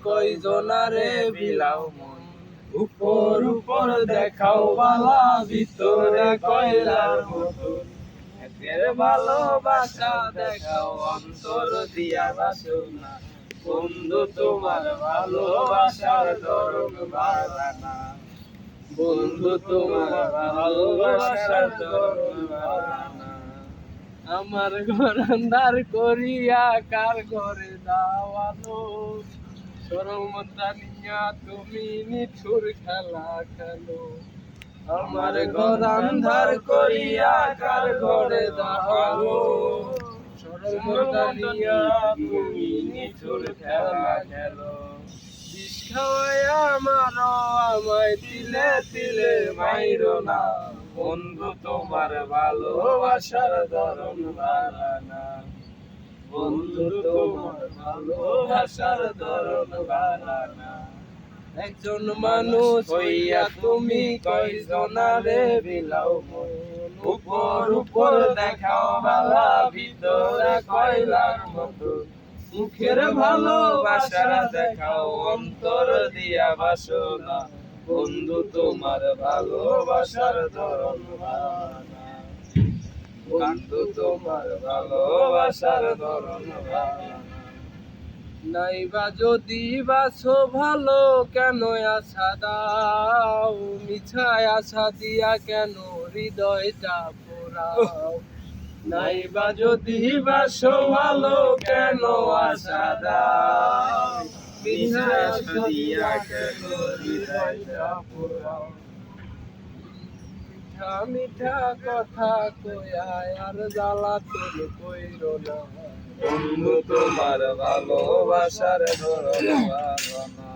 কয়জনারে বিলাও মন, উপর উপর দেখাও বালা ভিতরে কয়লার মতন। একের ভালোবাসা দেখাও অন্তর দিয়া বাসনা, বন্ধু তোমার ভালোবাসার ধরন বাড়ানা, বন্ধু তোমার ভালোবাসার ধরন বাড়ানা। আমার ঘর আন্ধার করিয়া কার ঘরে দাওয়ালো, সরমতা নিয়া তুমি নিঠুর খেলা খেলো। আমার ঘর আন্ধার করিয়া কার ঘরে দাওয়ালো, সরমতা নিয়া তুমি নিঠুর খেলা খেলো। বিষ খাওয়াইয়া মারো আমায় তিলে তিলে মাইরো না, বন্ধু তোমার ভালোবাসার ধরন বাড়ানা, বন্ধু তোমার ভালোবাসার ধরন বাড়ানা। একজন মানুষ হইয়া তুমি কয়জনারে বিলাও মন, উপর উপর দেখাও বালা ভিতরে কয়লার মতন। মুখের ভালোবাসা দেখাও অন্তর দিয়া বাসনা, বন্ধু তোমার ভালোবাসার ধরন বাড়ানা, বন্ধু তোমার ভালোবাসার ধরন বাড়ানা। নাইবা যদি বাসো ভালো কেন আশা দাও, মিছায় আশা দিয়া কেন হৃদয়টা পোড়াও। নাইবা যদি বাসো ভালো কেন আশা দাও, মিছায় আশা দিয়া কেন হৃদয়টা পোড়াও। মিঠা মিঠা কথা কয়া আর জ্বালাতন কইরো না, বন্ধু তোমার ভালোবাসার ধরন বাড়ানা।